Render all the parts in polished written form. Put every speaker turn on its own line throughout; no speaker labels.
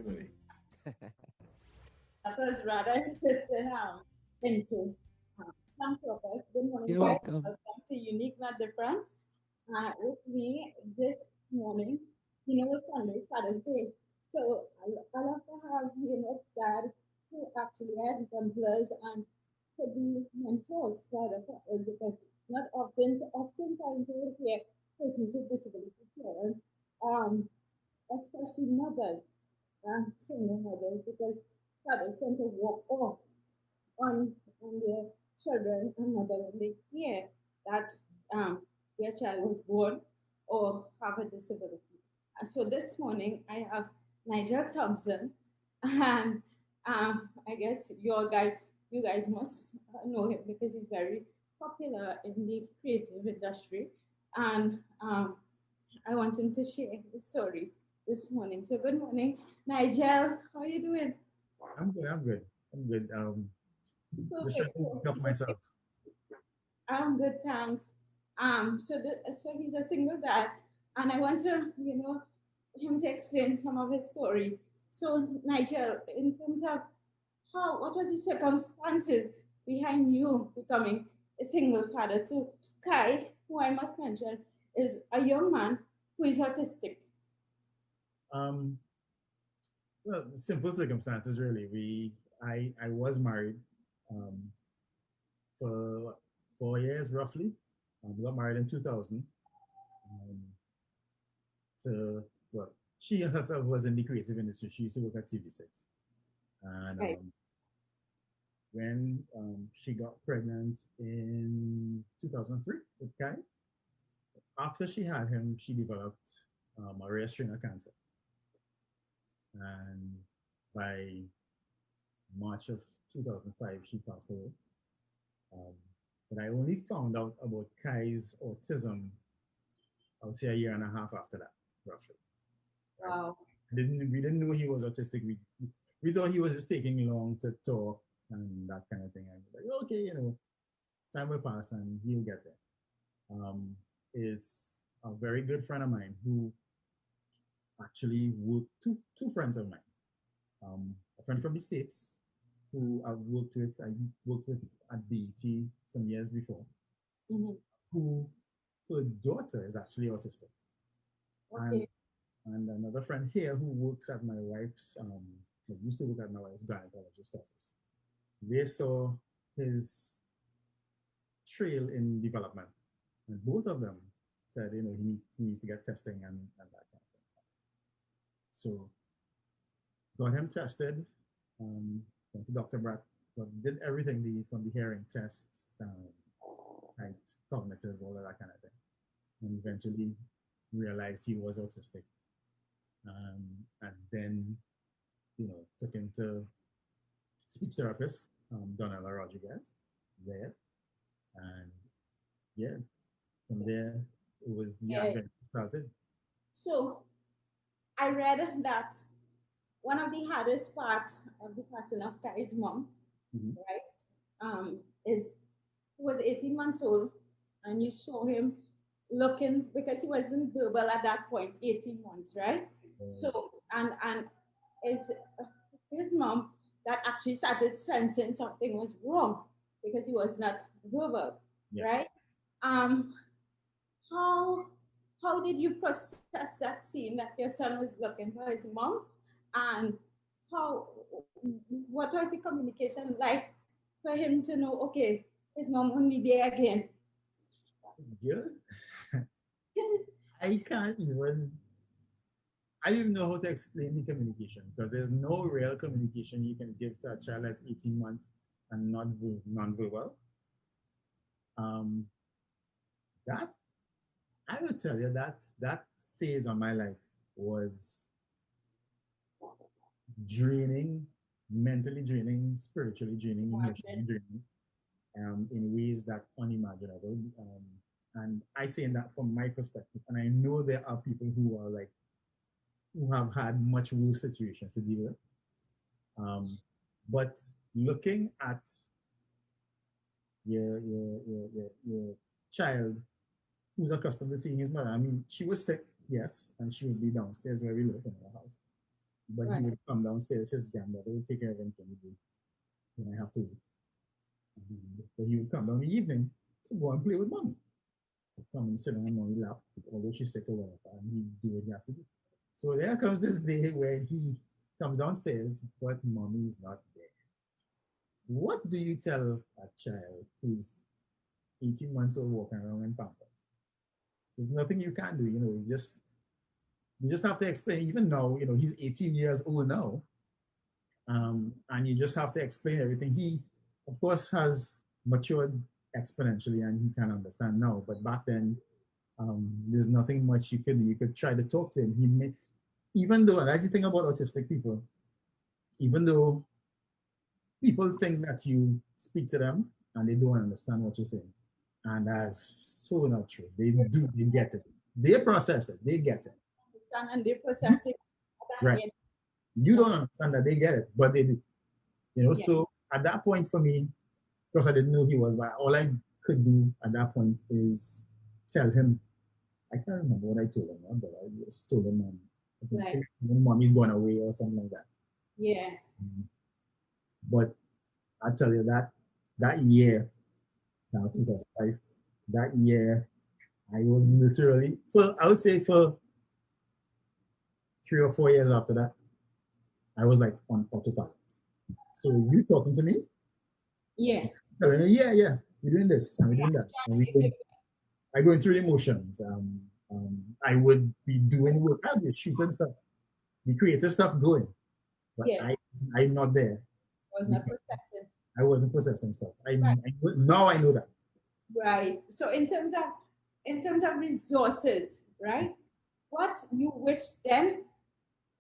really.
That was rather interesting intro. Thanks, Robert. Good morning,
You're
guys.
welcome.
Welcome to Unique Not Different. With me this morning, Sunday is Father's Day. So I love to have, dad who actually are exemplars and to be mentors for the fathers because not oftentimes we will hear persons with disability parents, um, especially mothers single mothers because fathers tend to walk off on their children and mother when they hear that their child was born or have a disability. So this morning I have Nigel Thompson, and I guess you guys must know him because he's very popular in the creative industry, and I want him to share his story this morning. So good morning, Nigel. How are you doing?
I'm good. I'm good. I'm good. Just trying
Perfect.
to wake up myself.
I'm good, thanks. So he's a single dad, and I want to, him to explain some of his story. So, Nigel, in terms of what was the circumstances behind you becoming a single father to Kai, who I must mention is a young man who is autistic.
Um, well, simple circumstances really. I was married um, for what, 4 years roughly. Got married in 2000. Um, to well, she herself was in the creative industry. She used to work at TV6, and
Right.
when she got pregnant in 2003 with Kai, after she had him, she developed a rare strain of cancer. And by March of 2005, she passed away. Um, but I only found out about Kai's autism, I would say a year and a half after that, roughly. Right?
Wow.
We didn't know he was autistic. We thought he was just taking long to talk and that kind of thing. And like, okay, time will pass and he'll get there. Is a very good friend of mine who actually worked two friends of mine. A friend from the States who I worked with at BET some years before,
Mhm.
who her daughter is actually autistic. And
Okay.
and another friend here who works at my wife's used to work at my wife's gynecologist office. They saw his trail in development. And both of them said, he needs to get testing and that kind of thing. So got him tested, went to Dr. Bratt, did everything from the hearing tests, height, cognitive, all of that kind of thing. And eventually realized he was autistic. And then, took him to speech therapist, Donella Rodriguez, there. And yeah, from there, it was the
Yeah.
adventure started.
So I read that one of the hardest part of the passing of Kai's mom,
Mhm.
right, is he was 18 months old and you saw him looking because he wasn't verbal at that point, 18 months, right?
Uh,
So and it's his mom that actually started sensing something was wrong because he was not verbal,
yeah.
right? Um, how how did you process that scene that your son was looking for his mom, and how what was the communication like for him to know, okay, his mom won't be there again?
Yeah. I can't even, I don't even know how to explain the communication because there's no real communication you can give to a child that's 18 months and not non-verbal. Um, that, I will tell you that phase of my life was draining, mentally draining, spiritually draining, emotionally draining, in ways that unimaginable. And I say that from my perspective, and I know there are people who are like who have had much worse situations to deal with. But looking at your child who's accustomed to seeing his mother, I mean, she was sick, yes, and she would be downstairs where we live in our house. but he
Right.
would come downstairs. His grandmother would take care of him when I have to. But he would come down in the evening to go and play with mommy. He'd come and sit on mommy's lap, although she's sick or whatever, and he'd do what he has to do. So there comes this day where he comes downstairs, but mommy is not there. What do you tell a child who's 18 months old walking around in pampers? There's nothing you can do. You just have to explain. Even now, he's 18 years old now, and you just have to explain everything. He, of course, has matured exponentially, and he can understand now. But back then, there's nothing much you could do. You could try to talk to him. Even though, and that's the thing about autistic people, even though people think that you speak to them and they don't understand what you're saying, and that's so not true. They do, they get it. They process it, they get it.
Understand and they process it.
Right. You don't understand that they get it, but they do.
Yeah.
So at that point for me, because I didn't know he was, but all I could do at that point is tell him. I can't remember what I told him, but I just told him,
Right.
when mommy's going away or something like that.
Yeah.
But I tell you that year, that was 2005. That year, I was literally I would say for 3 or 4 years after that, I was like on autopilot. So you talking to me?
Yeah.
Telling me, yeah, we're doing this and we're doing that. And I going through the emotions. I would be doing work. I'd be shooting stuff, the creative stuff going, but
Yeah.
I'm not there.
Was not processing.
I wasn't processing stuff.
Right.
Now I know that.
Right. So in terms of resources, right? What you wish them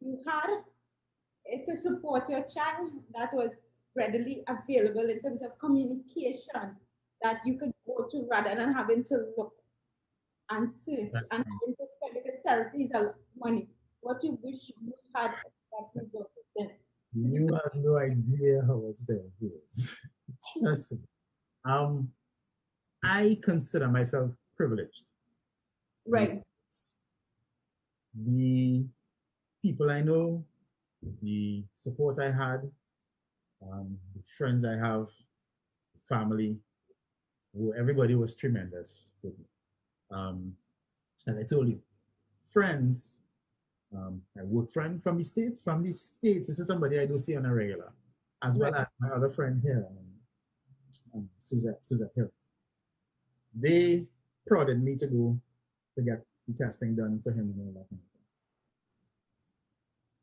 you had to support your child that was readily available in terms of communication that you could go to rather than having to look and search and having to spend because therapy is a lot of money. What you wish you had that resources then?
You have no idea how much there is. Trust me. I consider myself privileged.
Right.
The people I know, the support I had, the friends I have, family, everybody was tremendous with me. As I told you, friends, I work friend from the States. From the States, this is somebody I do see on a regular, as well as my other friend here, Suzette Hill. They prodded me to go to get the testing done for him and all that.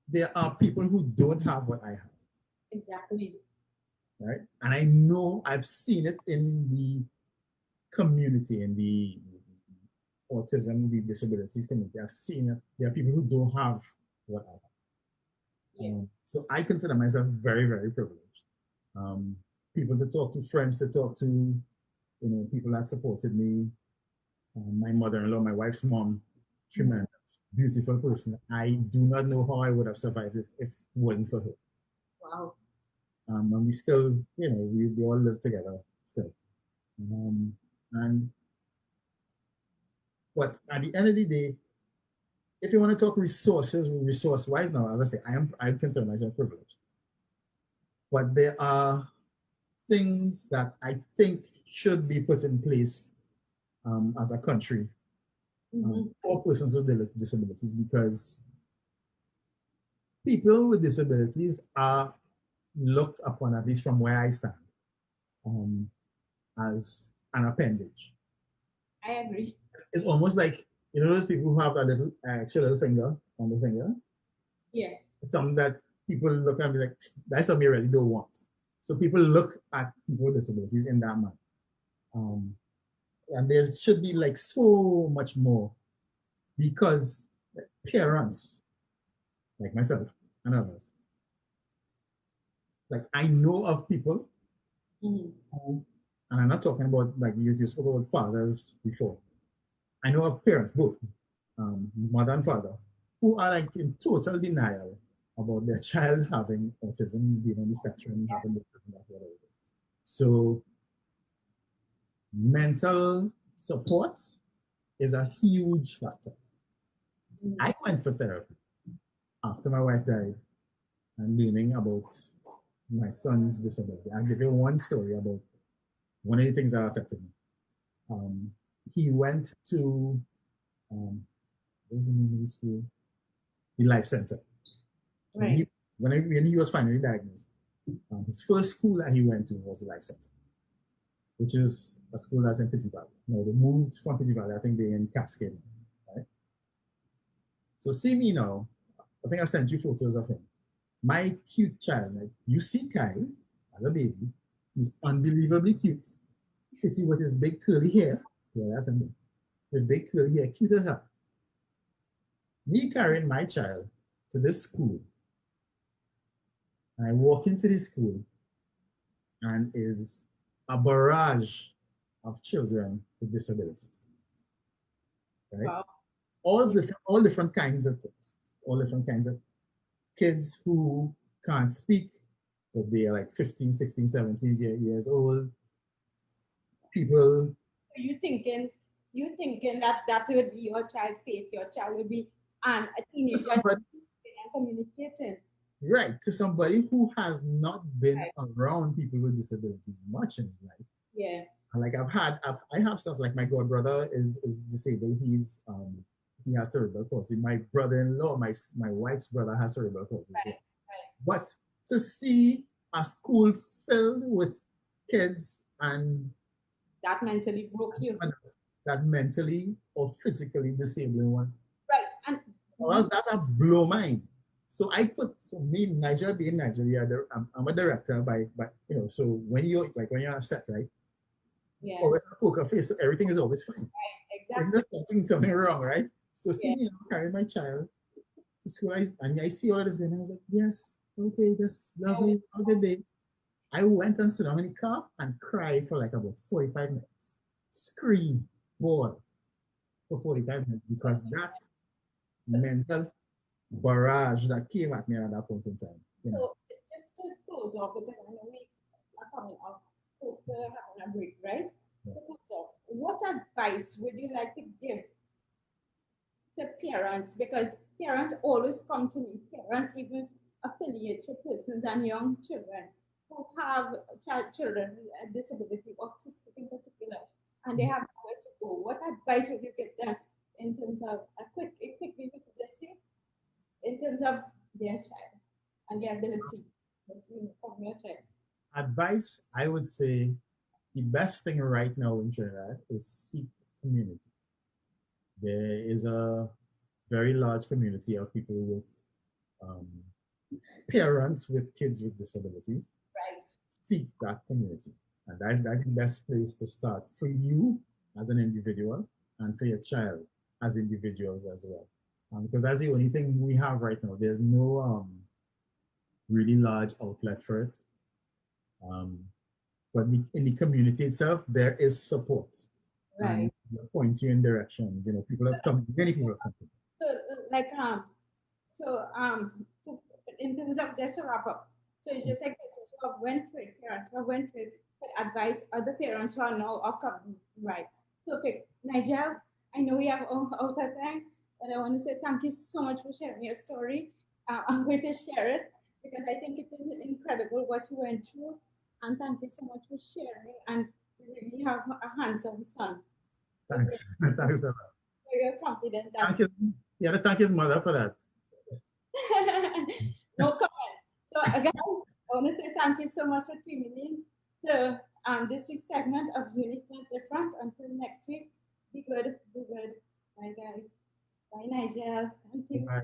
There are people who don't have what I have.
Exactly.
Right? And I know I've seen it in the community, in the autism, the disabilities community. I've seen it. There are people who don't have what I have. Yeah. So I consider myself very, very privileged. People to talk to, friends to talk to, people that supported me. My mother-in-law, my wife's mom, tremendous, beautiful person. I do not know how I would have survived if it wasn't for her.
Wow.
And we still, we all live together still. But at the end of the day, if you want to talk resource-wise now, as I say, I consider myself privileged. But there are things that I think should be put in place as a country for persons with disabilities, because people with disabilities are looked upon, at least from where I stand, as an appendage.
I agree.
It's almost like, those people who have a little extra little finger on the finger?
Yeah.
Something that people look at and be like, that's something you really don't want. So people look at people with disabilities in that manner. And there should be like so much more, because parents, like myself and others, like I know of people who, and I'm not talking about, like you spoke about fathers before. I know of parents, both mother and father, who are like in total denial about their child having autism, being on the spectrum, having this, whatever it is. So mental support is a huge factor. I went for therapy after my wife died. and learning about my son's disability. I'll give you one story about one of the things that affected me. Um, he went to um, what was the name of the school? The Life Center. When
Right.
when he was finally diagnosed, his first school that he went to was the Life Center, which is a school that's in Petit Valley. No, they moved from Petit Valley. I think they're in Cascade. Right? So see me now. I think I sent you photos of him. My cute child, like you see Kyle as a baby, he's unbelievably cute. Pretty with his big curly hair. Yeah, that's him. His big curly hair, cute as hell. Me carrying my child to this school, and I walk into this school, and is a barrage of children with disabilities. Right?
Wow.
All different kinds of things. All different kinds of kids who can't speak, but they are like 15, 16, 17 years old. People,
So you thinking that that would be your child's fate? Your child would be a teenager and
somebody,
communicating.
right, to somebody who has not been
Right.
around people with disabilities much in his life.
Yeah.
Like I have stuff like my god brother is disabled. He has cerebral palsy. My brother-in-law, my wife's brother has cerebral palsy as
Right.
well.
Right.
But to see a school filled with kids and
That mentally broke you.
that mentally or physically disabled one,
Right. And
well, that's a blow mind. So me, Nigel being Nigel, yeah, I'm a director by so when you're on set, right?
yeah.
Always a poker face, so everything is always fine. If
Exactly.
there's something wrong, right? So see
Yeah.
me carrying my child to school, and I see all of this going on. I was like, yes, okay, that's
Oh,
lovely. Have a good day. I went and sit down in the car and cried for like about 45 minutes. Scream, ball for 45 minutes because that mental barrage that came at me at that point in time.
so just to close off because I know we are coming up close to having a break, right?
Yeah.
To close off, what advice would you like to give to parents? Because parents always come to me. Parents even affiliate with persons and young children who have children with a disability, autistic in particular, and they have nowhere to go. What advice would you give them in terms of quickly we could just say in terms of their child and their ability of their child?
Advice, I would say the best thing right now in Trinidad is seek community. There is a very large community of people with um, parents with kids with disabilities.
Right.
Seek that community. And that's the best place to start for you as an individual and for your child as individuals as well. Because that's the only thing we have right now. There's no really large outlet for it. Um, but in the community itself, there is support
Right.
and point you in directions. People have come, many people have come.
So like so to, in terms of just to wrap up, so it's just like this. So I've went with parents, I went with advice other parents who are now are coming right. Perfect. Nigel, I know we have out of time, but I want to say thank you so much for sharing your story. I'm going to share it because I think it is incredible what you went through. And thank you so much for sharing. And you really have a handsome son.
Thanks. Thanks a lot.
Very confident that
Thank you. Yeah, thank his mother for that.
no comment. So again, I want to say thank you so much for tuning in to this week's segment of Unique and Different. Until next week, be good, be good. Bye guys. Bye Nigel. Thank you.
Bye.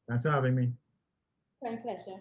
Thanks for having me.
My pleasure.